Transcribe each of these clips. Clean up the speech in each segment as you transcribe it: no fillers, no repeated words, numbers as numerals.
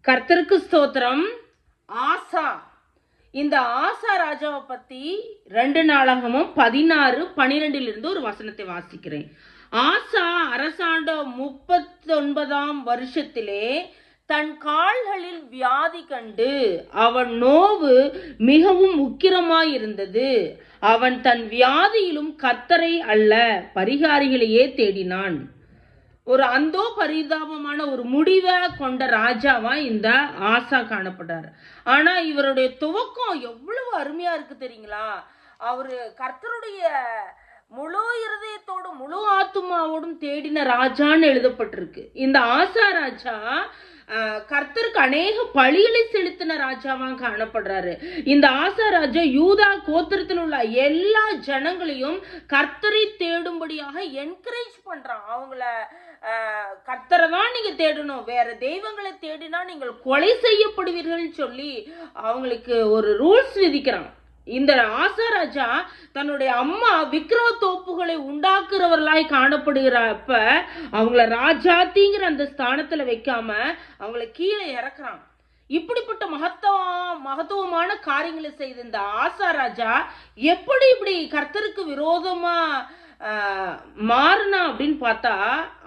கர்த்தருக்கு ஸ்தோத்திரம். ஆசா, இந்த ஆசா ராஜாவை பத்தி 2 நாளாகமும் 16:12 ஒரு வசனத்தை வாசிக்கிறேன். ஆசா அரசாண்ட 39ஆம் வருஷத்திலே தன் கால்களில் வியாதி கண்டு அவன் நோவு மிகவும் உக்கிரமாயிருந்தது. அவன் தன் வியாதியிலும் கர்த்தரை அல்ல பரிகாரிகளையே தேடினான். ஒரு அந்தோ பரிதாபமான ஒரு முடிவை கொண்ட ராஜாவா இந்த ஆசா காணப்படுறாரு. ஆனா இவருடைய துவக்கம் எவ்வளவு அருமையா இருக்கு தெரியுங்களா? அவரு கர்த்தருடைய முழு இருதயத்தோடும் முழு ஆத்துமாவோடும் தேடின ராஜான்னு எழுதப்பட்டிருக்கு. இந்த ஆசா ராஜா கர்த்தருக்கு அநேக பலிகளை செலுத்தின ராஜாவா காணப்படுறாரு. இந்த ஆசா ராஜா யூதா கோத்திரத்தில் உள்ள எல்லா ஜனங்களையும் கர்த்தரை தேடும்படியாக என்கரேஜ் பண்றான். அவங்கள கர்த்தரை தான் நீங்க தேடணும், வேற தெய்வங்களை தேடினா நீங்கள் கொலை செய்யப்படுவீர்கள் சொல்லி அவங்களுக்கு ஒரு ரூல்ஸ் விதிக்கிறான். இந்த ஆசா ராஜா தன்னுடைய அம்மா விக்கிரக தோப்புகளை உண்டாக்குறவர்களாய் காணப்படுகிறப்ப அவங்கள ராஜாத்திங்கிற அந்த ஸ்தானத்துல வைக்காம அவங்கள கீழே இறக்குறான். இப்படிப்பட்ட மகத்துவமான காரியங்களை செய்த இந்த ஆசா ராஜா எப்படி இப்படி கர்த்தருக்கு விரோதமா மாறினா அப்படின்னு பார்த்தா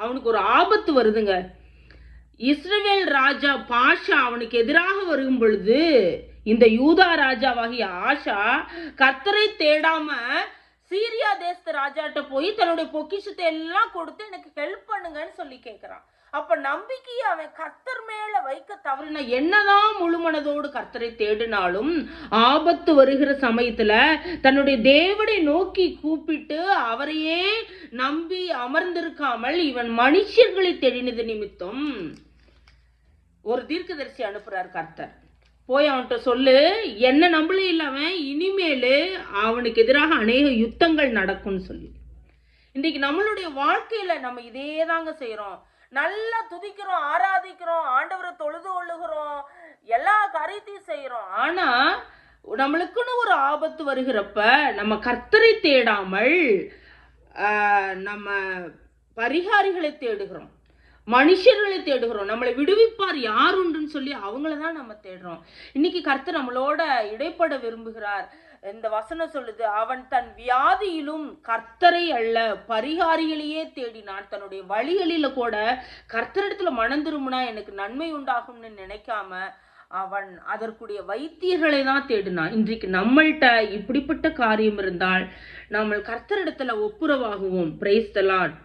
அவனுக்கு ஒரு ஆபத்து வருதுங்க. இஸ்ரவேல் ராஜா பாஷா அவனுக்கு எதிராக வரும் பொழுது இந்த யூதா ராஜாவாகிய ஆஷா கர்த்தரை தேடாம சீரியா தேசத்து ராஜாட்ட போய் தன்னுடைய பொக்கிஷத்தை எல்லாம் கொடுத்து எனக்கு ஹெல்ப் பண்ணுங்கன்னு சொல்லி கேட்கிறான். அப்ப நம்பிக்கையை அவன் கர்த்தர் மேல வைக்க தவறின, என்னதான் முழு மனதோடு கர்த்தரை தேடினாலும் ஆபத்து வருகிற சமயத்துல தன்னுடைய தேவனை நோக்கி கூப்பிட்டு அவரையே நம்பி அமர்ந்திருக்காமல் இவன் மனுஷர்களை தேடினது நிமித்தம் ஒரு தீர்க்கதரிசி அனுப்புறார் கர்த்தர். போய் அவன்கிட்ட சொல்லு, என்ன நம்பளே இல்லாம இனிமேலு அவனுக்கு எதிராக அநேக யுத்தங்கள் நடக்கும்னு சொல்லி. இன்றைக்கு நம்மளுடைய வாழ்க்கையில நம்ம இதே தாங்க செய்யறோம். நல்லா துதிக்கிறோம், ஆராதிக்கிறோம், ஆண்டவரை தொழுது கொள்ளுகிறோம், எல்லா காரியத்தையும் செய்யறோம். ஆனா நம்மளுக்குன்னு ஒரு ஆபத்து வருகிறப்ப நம்ம கர்த்தரை தேடாமல் நம்ம பரிகாரிகளை தேடுகிறோம், மனுஷர்களை தேடுகிறோம். நம்மளை விடுவிப்பார் யார் உண்டுன்னு சொல்லி அவங்கள தான் நம்ம தேடுறோம். இன்னைக்கு கர்த்தர் நம்மளோட இடைப்பட விரும்புகிறார். இந்த வசனம் சொல்லுது, அவன் தன் வியாதியிலும் கர்த்தரை அல்ல பரிகாரிகளையே தேடினான். தன்னுடைய வழிகளில கூட கர்த்தரிடத்துல மனம் திரும்பினா எனக்கு நன்மை உண்டாகும்னு நினைக்காம அவன் அதற்குரிய வைத்தியர்களை தான் தேடினான். இன்றைக்கு நம்மள்கிட்ட இப்படிப்பட்ட காரியம் இருந்தால் நம்ம கர்த்தரிடத்துல ஒப்புரவாகுவோம். Praise the Lord.